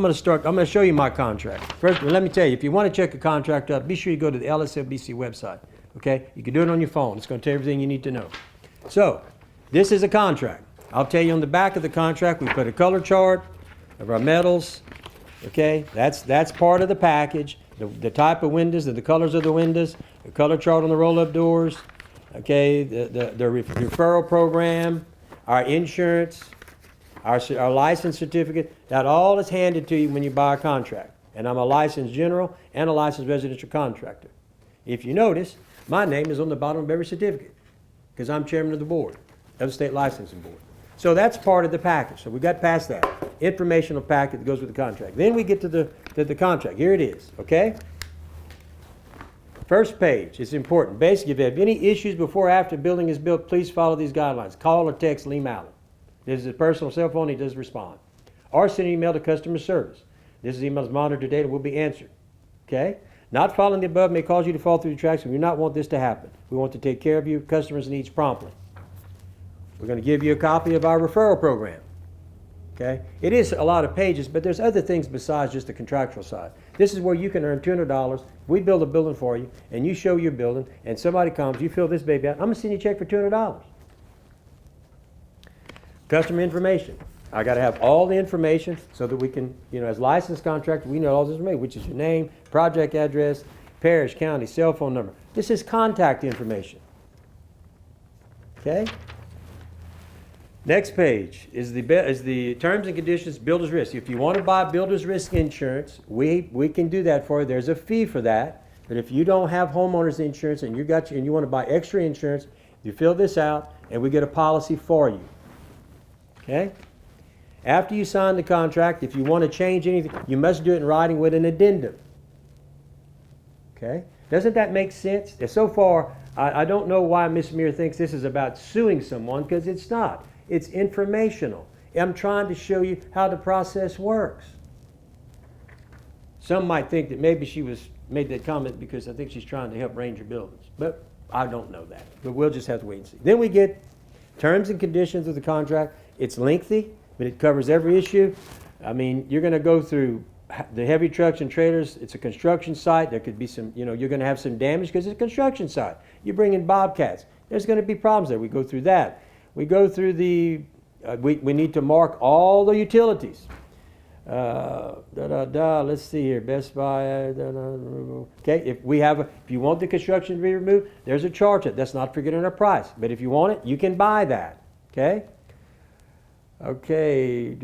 I'm going to show you my contract. First, let me tell you, if you want to check a contract out, be sure you go to the LSLBC website. Okay? You can do it on your phone. It's going to tell you everything you need to know. So, this is a contract. I'll tell you on the back of the contract, we put a color chart of our metals. Okay? That's part of the package. The type of windows, the colors of the windows, the color chart on the roll-up doors. Okay? The referral program, our insurance, our license certificate. That all is handed to you when you buy a contract. And I'm a licensed general and a licensed residential contractor. If you notice, my name is on the bottom of every certificate because I'm chairman of the board of the state licensing board. So that's part of the package. So we got past that informational packet that goes with the contract. Then we get to the contract. Here it is. Okay. First page. It's important. Basically, if you have any issues before or after the building is built, please follow these guidelines. Call or text Lee Mallett. This is his personal cell phone. He does respond. Or send an email to customer service. This is email's monitored data will be answered. Okay. Not following the above may cause you to fall through the tracks. We do not want this to happen. We want to take care of your customers' needs promptly. We're going to give you a copy of our referral program. Okay? It is a lot of pages, but there's other things besides just the contractual side. This is where you can earn $200. We build a building for you, and you show your building, and somebody comes, you fill this baby out, I'm going to send you a check for $200. Customer information. I got to have all the information so that we can, as licensed contractor, we know all this information, which is your name, project address, parish, county, cell phone number. This is contact information. Okay? Next page is the terms and conditions, builder's risk. If you want to buy builder's risk insurance, we can do that for you. There's a fee for that. But if you don't have homeowner's insurance and you want to buy extra insurance, you fill this out and we get a policy for you. Okay? After you sign the contract, if you want to change anything, you must do it in writing with an addendum. Okay? Doesn't that make sense? So far, I don't know why Ms. Meir thinks this is about suing someone, because it's not. It's informational. I'm trying to show you how the process works. Some might think that maybe she made that comment because I think she's trying to help Ranger Buildings. But I don't know that. But we'll just have to wait and see. Then we get terms and conditions of the contract. It's lengthy, but it covers every issue. I mean, you're going to go through the heavy trucks and trailers. It's a construction site. There could be some, you're going to have some damage because it's a construction site. You bring in bobcats. There's going to be problems there. We go through that. We go through we need to mark all the utilities. Let's see here. Best Buy. Okay, if you want the construction to be removed, there's a charge. That's not figured in our price. But if you want it, you can buy that. Okay. Okay.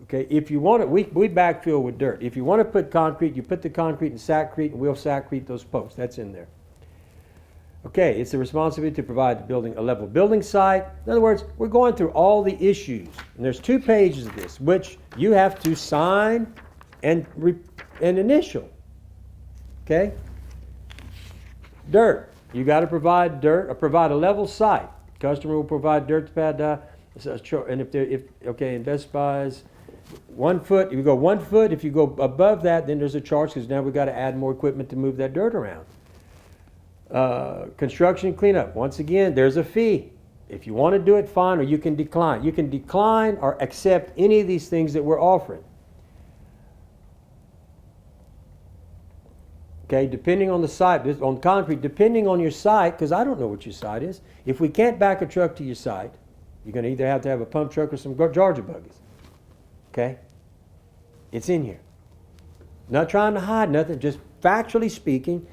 Okay, if you want it, we backfill with dirt. If you want to put concrete, you put the concrete in sackcrete, and we'll sackcrete those posts. That's in there. Okay, it's the responsibility to provide the building a level building site. In other words, we're going through all the issues. And there's 2 pages of this, which you have to sign and initial. Okay? Dirt. You got to provide dirt or provide a level site. Customer will provide dirt to pad down. And in Best Buy's 1 foot, if you go 1 foot, if you go above that, then there's a charge because now we've got to add more equipment to move that dirt around. Construction cleanup. Once again, there's a fee. If you want to do it, fine, or you can decline. You can decline or accept any of these things that we're offering. Okay, depending on the site, on concrete, depending on your site, because I don't know what your site is. If we can't back a truck to your site, you're going to either have to have a pump truck or some Georgia buggies. Okay? It's in here. Not trying to hide nothing, just factually speaking,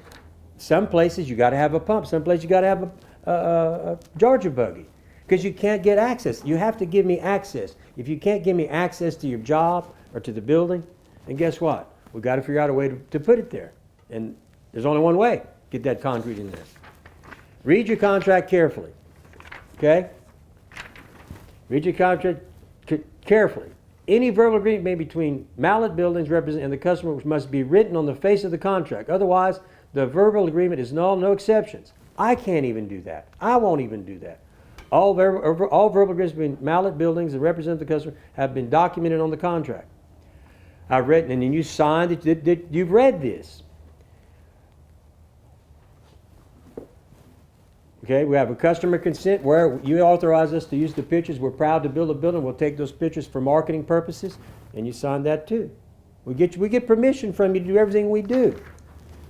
some places you got to have a pump, some places you got to have a Georgia buggy because you can't get access. You have to give me access. If you can't give me access to your job or to the building, then guess what? We've got to figure out a way to put it there. And there's only one way. Get that concrete in there. Read your contract carefully. Okay? Read your contract carefully. Any verbal agreement made between Mallett Buildings and the customer which must be written on the face of the contract. Otherwise, the verbal agreement is null, no exceptions. I can't even do that. I won't even do that. All verbal agreements between Mallett Buildings and represent the customer have been documented on the contract. I've read, and then you signed it. You've read this. Okay, we have a customer consent where you authorize us to use the pictures. We're proud to build a building. We'll take those pictures for marketing purposes, and you sign that too. We get permission from you to do everything we do.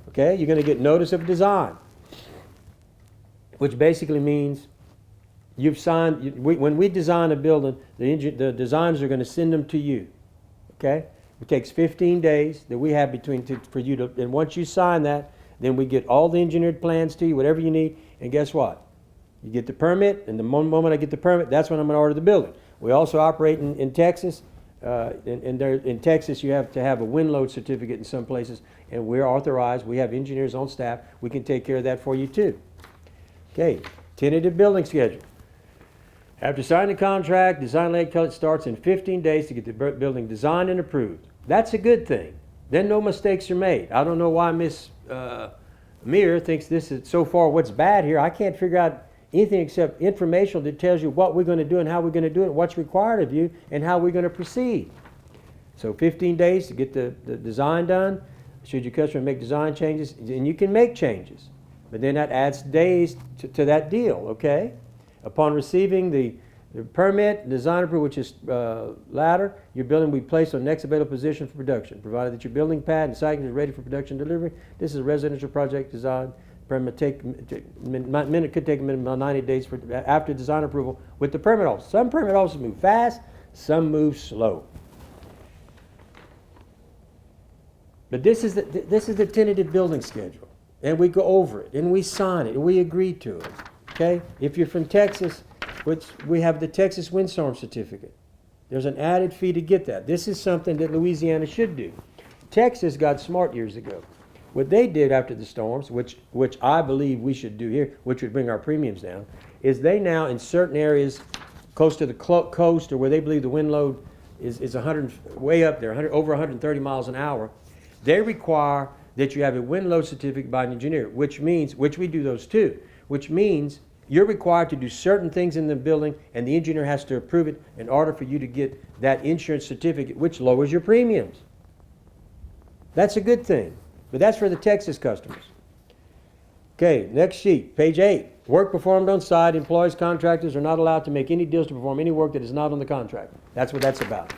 Okay, you're going to get notice of design, which basically means you've signed. When we design a building, the designers are going to send them to you. Okay, it takes 15 days that we have for you to, and once you sign that, then we get all the engineered plans to you, whatever you need, and guess what? You get the permit, and the moment I get the permit, that's when I'm going to order the building. We also operate in Texas. In Texas, you have to have a wind load certificate in some places, and we're authorized. We have engineers on staff. We can take care of that for you too. Okay, tentative building schedule. After signing the contract, design late cut starts in 15 days to get the building designed and approved. That's a good thing. Then no mistakes are made. I don't know why Miss Meir thinks this is so far what's bad here. I can't figure out anything except informational that tells you what we're going to do and how we're going to do it, what's required of you, and how we're going to proceed. So 15 days to get the design done. Should your customer make design changes, and you can make changes. But then that adds days to that deal, okay? Upon receiving the permit, design approval, which is latter, your building will be placed on the next available position for production, provided that your building pad and site is ready for production delivery. This is a residential project design. Permit could take a minimum of 90 days after design approval with the permit office. Some permit offices move fast, some move slow. But this is the tentative building schedule, and we go over it, and we sign it, and we agree to it. Okay? If you're from Texas, which we have the Texas windstorm certificate. There's an added fee to get that. This is something that Louisiana should do. Texas got smart years ago. What they did after the storms, which I believe we should do here, which would bring our premiums down, is they now in certain areas close to the coast or where they believe the wind load is way up there, over 130 miles an hour, they require that you have a wind load certificate by an engineer, which we do those too, which means you're required to do certain things in the building, and the engineer has to approve it in order for you to get that insurance certificate, which lowers your premiums. That's a good thing, but that's for the Texas customers. Okay, next sheet, page 8. Work performed on site. Employees, contractors are not allowed to make any deals to perform any work that is not on the contract. That's what that's about.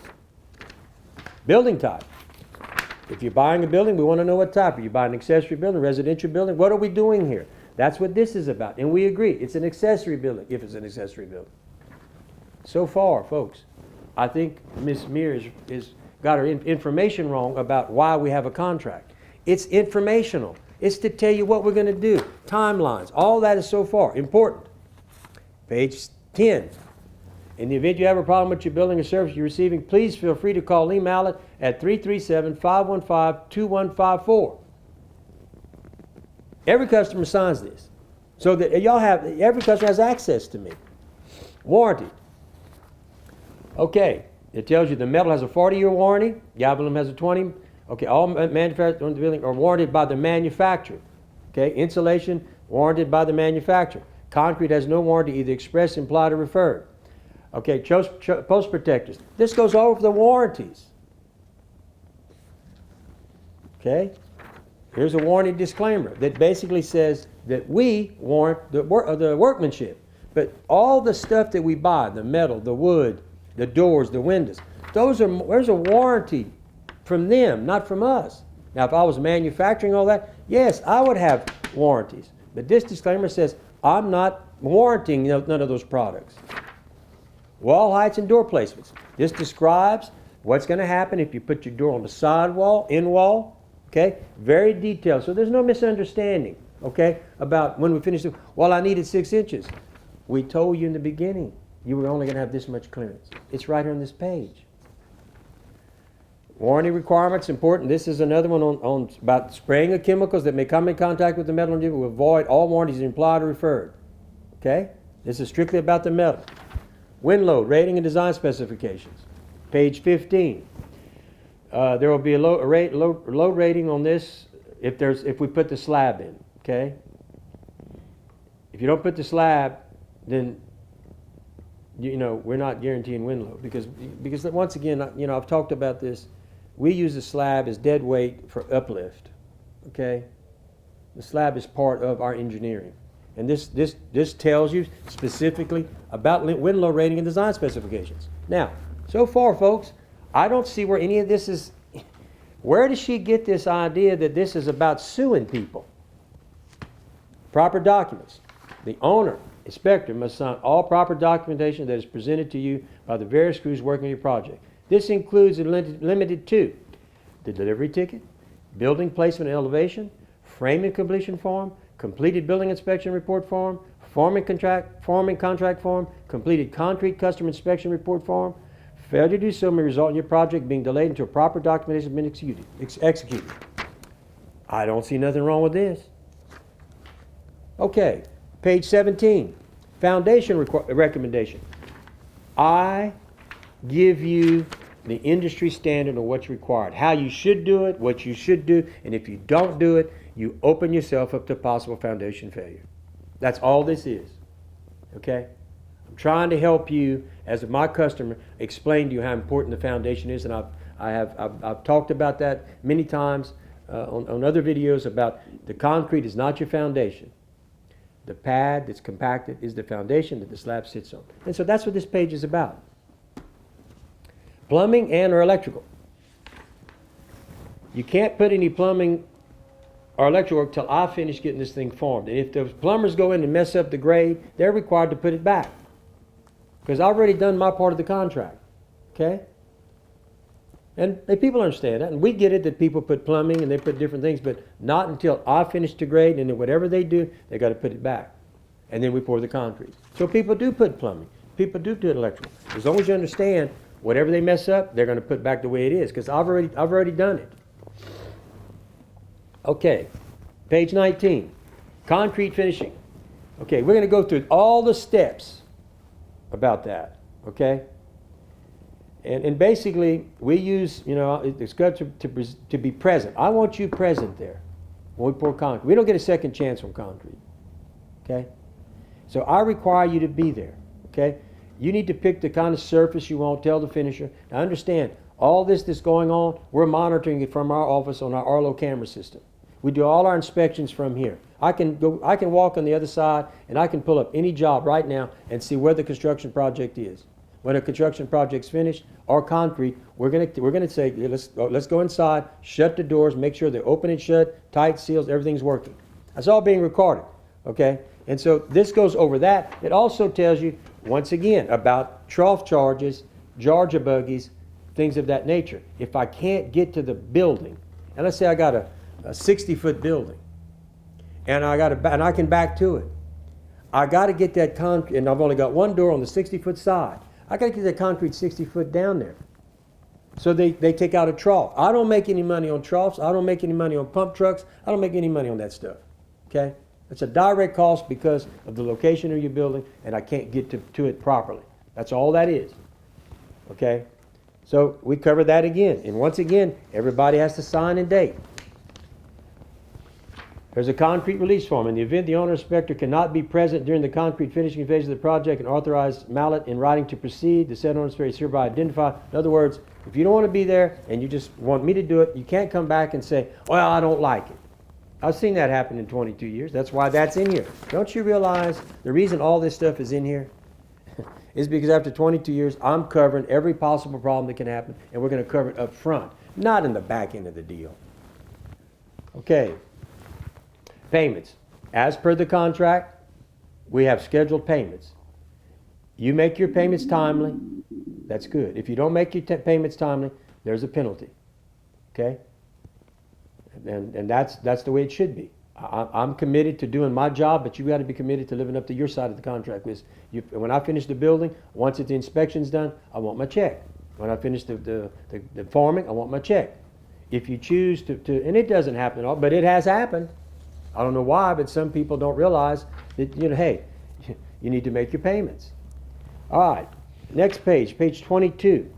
Building type. If you're buying a building, we want to know what type. Are you buying an accessory building, residential building? What are we doing here? That's what this is about, and we agree. It's an accessory building, if it's an accessory building. So far, folks, I think Ms. Meir is got her information wrong about why we have a contract. It's informational. It's to tell you what we're going to do, timelines. All that is so far important. Page 10. In the event you have a problem with your building or service you're receiving, please feel free to call Lee Mallett at 337-515-2154. Every customer signs this, so that every customer has access to me. Warranty. Okay, it tells you the metal has a 40-year warranty, the aluminum has a 20. Okay, all manufactured on the building are warranted by the manufacturer. Okay, insulation warranted by the manufacturer. Concrete has no warranty, either express, implied, or referred. Okay, post protectors. This goes all over the warranties. Okay. Here's a warranty disclaimer that basically says that we warrant the workmanship. But all the stuff that we buy, the metal, the wood, the doors, the windows, there's a warranty from them, not from us. Now, if I was manufacturing all that, yes, I would have warranties. But this disclaimer says I'm not warranting none of those products. Wall heights and door placements. This describes what's going to happen if you put your door on the side wall, in wall. Okay, very detailed, so there's no misunderstanding, okay, about when we finish it. Well, I needed 6 inches. We told you in the beginning you were only going to have this much clearance. It's right here on this page. Warranty requirements, important. This is another one on about spraying of chemicals that may come in contact with the metal and will avoid all warranties implied or referred. Okay, this is strictly about the metal. Wind load, rating and design specifications. Page 15. There will be a low rating on this if we put the slab in. Okay. If you don't put the slab, then we're not guaranteeing wind load because once again I've talked about this. We use the slab as dead weight for uplift. Okay. The slab is part of our engineering, And this tells you specifically about wind load rating and design specifications. Now, so far, folks, I don't see where any of this is. Where does she get this idea that this is about suing people? Proper documents. The owner, inspector, must sign all proper documentation that is presented to you by the various crews working on your project. This includes and limited to the delivery ticket, building placement and elevation, frame and completion form, completed building inspection report form, form and contract form, completed concrete customer inspection report form. Failure to do so may result in your project being delayed until proper documentation has been executed. I don't see nothing wrong with this. Okay, page 17, foundation recommendation. I give you the industry standard of what's required, how you should do it, what you should do, and if you don't do it, you open yourself up to possible foundation failure. That's all this is, okay? I'm trying to help you, as my customer, explain to you how important the foundation is, and I've talked about that many times on other videos about the concrete is not your foundation. The pad that's compacted is the foundation that the slab sits on. And so that's what this page is about. Plumbing and or electrical. You can't put any plumbing or electrical work till I finish getting this thing formed. And if the plumbers go in and mess up the grade, they're required to put it back. Because I've already done my part of the contract. Okay? And people understand that. And we get it that people put plumbing and they put different things, but not until I finish the grade, and then whatever they do, they got to put it back. And then we pour the concrete. So people do put plumbing. People do electrical. As long as you understand, whatever they mess up, they're going to put back the way it is, because I've already done it. Okay, page 19, concrete finishing. Okay, we're going to go through all the steps about that, okay? And basically, we use, it's got to be present. I want you present there when we pour concrete. We don't get a second chance on concrete, okay? So I require you to be there, okay? You need to pick the kind of surface you want, tell the finisher. Now understand, all this that's going on, we're monitoring it from our office on our Arlo camera system. We do all our inspections from here. I can walk on the other side and I can pull up any job right now and see where the construction project is. When a construction project's finished or concrete, we're gonna say, let's go inside, shut the doors, make sure they're open and shut, tight seals, everything's working. That's all being recorded, okay? And so this goes over that. It also tells you, once again, about trough charges, Georgia buggies, things of that nature. If I can't get to the building, and let's say I got a 60-foot building, and I can back to it. I got to get that concrete, and I've only got one door on the 60-foot side. I got to get that concrete 60 foot down there. So they take out a trough. I don't make any money on troughs. I don't make any money on pump trucks. I don't make any money on that stuff, okay? It's a direct cost because of the location of your building, and I can't get to it properly. That's all that is, okay? So we cover that again. And once again, everybody has to sign and date. There's a concrete release form. In the event the owner inspector cannot be present during the concrete finishing phase of the project and authorize Mallett in writing to proceed, the said owner inspector is hereby identified. In other words, if you don't want to be there and you just want me to do it, you can't come back and say, well, I don't like it. I've seen that happen in 22 years. That's why that's in here. Don't you realize the reason all this stuff is in here is because after 22 years, I'm covering every possible problem that can happen, and we're going to cover it up front, not in the back end of the deal. Okay. Payments. As per the contract, we have scheduled payments. You make your payments timely, that's good. If you don't make your payments timely, there's a penalty. Okay? And that's the way it should be. I'm committed to doing my job, but you've got to be committed to living up to your side of the contract. When I finish the building, once the inspection's done, I want my check. When I finish the forming, I want my check. If you choose to, and it doesn't happen at all, but it has happened. I don't know why, but some people don't realize that, hey, you need to make your payments. All right, next page, page 22.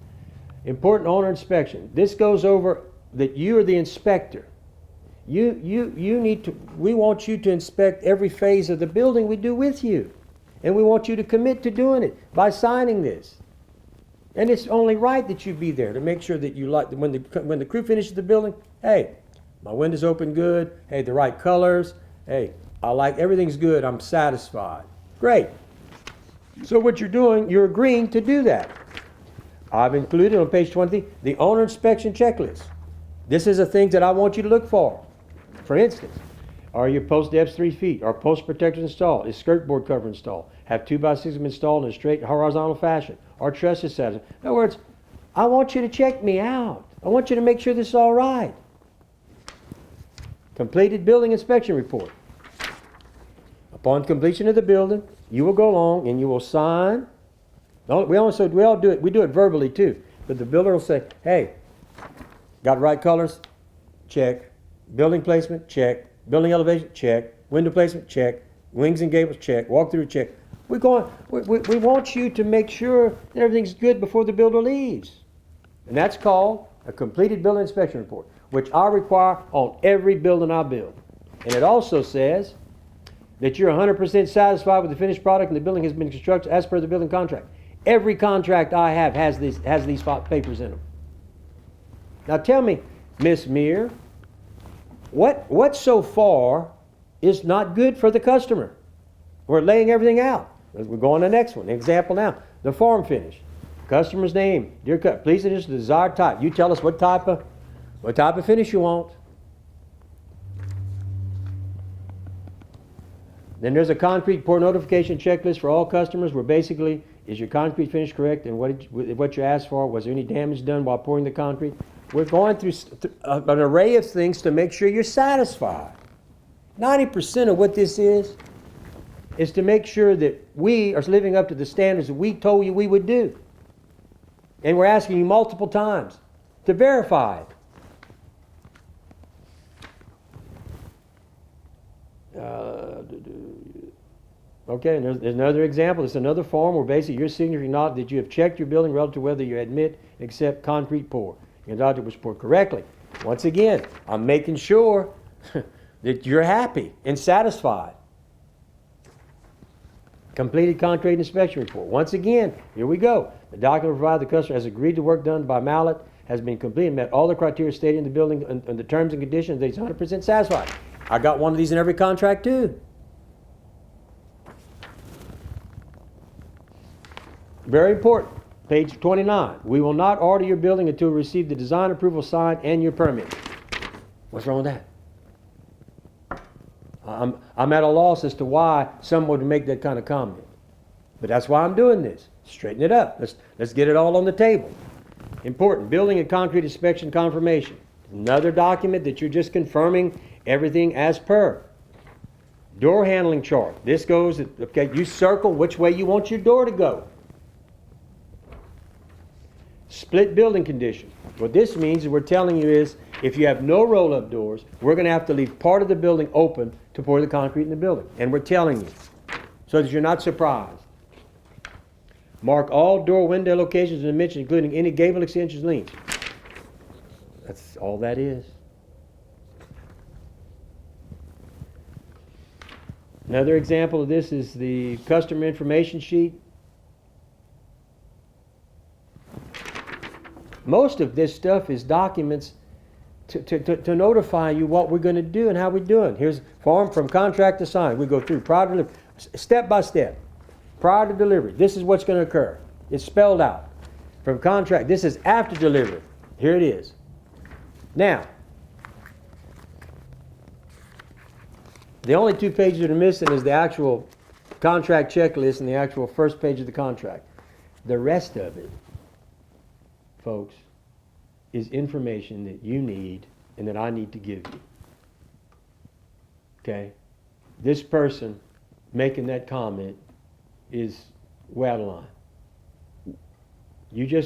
Important owner inspection. This goes over that you are the inspector. You need to, we want you to inspect every phase of the building we do with you. And we want you to commit to doing it by signing this. And it's only right that you be there to make sure that you like, when the crew finishes the building, hey, my window's open good, hey, the right colors, hey, I like, everything's good, I'm satisfied. Great. So what you're doing, you're agreeing to do that. I've included on page 20 the owner inspection checklist. This is the things that I want you to look for. For instance, are your post depths 3 feet? Are post protectors installed? Is skirt board cover installed? Have 2x6 installed in a straight horizontal fashion? Are trusses satisfied? In other words, I want you to check me out. I want you to make sure this is all right. Completed building inspection report. Upon completion of the building, you will go along and you will sign. We all do it. We do it verbally too. But the builder will say, "Hey, got the right colors? Check. Building placement? Check. Building elevation? Check. Window placement? Check. Wings and gables? Check. Walk through? Check." We want you to make sure that everything's good before the builder leaves, and that's called a completed building inspection report, which I require on every building I build. And it also says that you're 100% satisfied with the finished product and the building has been constructed as per the building contract. Every contract I have has these papers in them. Now tell me, Miss Meir, what so far is not good for the customer? We're laying everything out. We're going to the next one. Example now, the form finish. Customer's name, dear customer, please finish the desired type. You tell us what type of finish you want. Then there's a concrete pour notification checklist for all customers where basically, is your concrete finish correct and what you asked for? Was there any damage done while pouring the concrete? We're going through an array of things to make sure you're satisfied. 90% of what this is to make sure that we are living up to the standards that we told you we would do. And we're asking you multiple times to verify it. Okay, and there's another example. It's another form where basically your signature acknowledges that you have checked your building relative to whether you admit and accept concrete pour. Your doctor was poured correctly. Once again, I'm making sure that you're happy and satisfied. Completed concrete inspection report. Once again, here we go. The document provided the customer has agreed to work done by Mallett, has been completed, met all the criteria stated in the building and the terms and conditions that he's 100% satisfied. I got one of these in every contract too. Very important. Page 29. We will not order your building until we receive the design approval signed and your permit. What's wrong with that? I'm at a loss as to why someone would make that kind of comment. But that's why I'm doing this. Straighten it up. Let's get it all on the table. Important. Building and concrete inspection confirmation. Another document that you're just confirming everything as per. Door handling chart. This goes, okay, you circle which way you want your door to go. Split building condition. What this means is we're telling you is if you have no roll-up doors, we're going to have to leave part of the building open to pour the concrete in the building. And we're telling you so that you're not surprised. Mark all door window locations and dimensions, including any gable extensions links. That's all that is. Another example of this is the customer information sheet. Most of this stuff is documents to notify you what we're going to do and how we're doing. Here's form from contract to sign. We go through prior to delivery, step by step. Prior to delivery, this is what's going to occur. It's spelled out. From contract, this is after delivery. Here it is. Now, the only 2 pages that are missing is the actual contract checklist and the actual first page of the contract. The rest of it, folks, is information that you need and that I need to give you. Okay? This person making that comment is way out of line.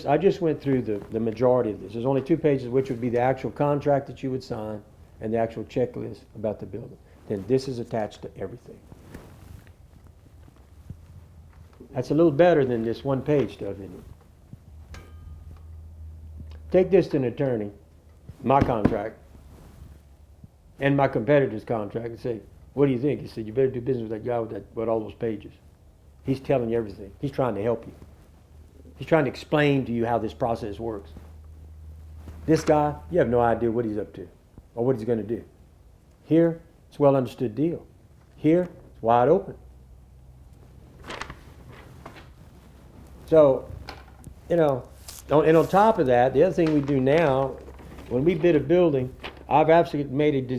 I just went through the majority of this. There's only 2 pages, which would be the actual contract that you would sign and the actual checklist about the building. Then this is attached to everything. That's a little better than this 1-page stuff, isn't it? Take this to an attorney, my contract, and my competitor's contract, and say, what do you think? He said, you better do business with that guy with all those pages. He's telling you everything. He's trying to help you. He's trying to explain to you how this process works. This guy, you have no idea what he's up to or what he's going to do. Here, it's a well understood deal. Here, it's wide open. So, you know, and on top of that, the other thing we do now, when we bid a building, I've actually made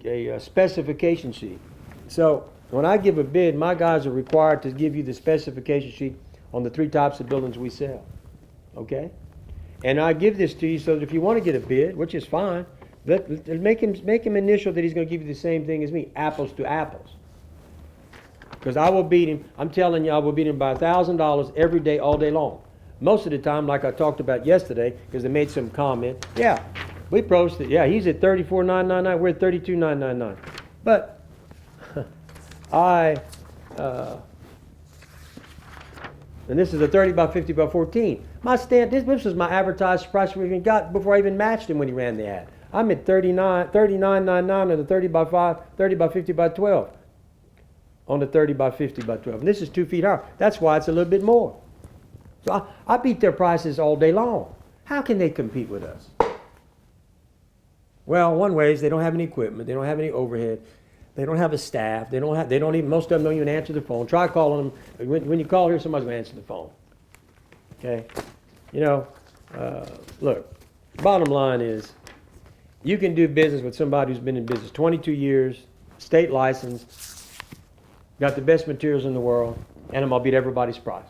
a specification sheet. So when I give a bid, my guys are required to give you the specification sheet on the 3 types of buildings we sell. Okay? And I give this to you so that if you want to get a bid, which is fine, make him initial that he's going to give you the same thing as me, apples to apples. Because I will beat him, I'm telling you, I will beat him by $1,000 every day, all day long. Most of the time, like I talked about yesterday, because they made some comment, yeah, we posted, yeah, he's at $34,999, we're at $32,999. But and this is a 30 by 50 by 14. This was my advertised price we even got before I even matched him when he ran the ad. I'm at $39.99 on the 30 by 50 by 12. On the 30 by 50 by 12. And this is 2 feet high. That's why it's a little bit more. So I beat their prices all day long. How can they compete with us? Well, one way is they don't have any equipment. They don't have any overhead. They don't have a staff. They don't even, most of them don't even answer the phone. Try calling them. When you call here, somebody's going to answer the phone. Okay? You know, look, bottom line is you can do business with somebody who's been in business 22 years, state licensed, got the best materials in the world, and I'm going to beat everybody's price.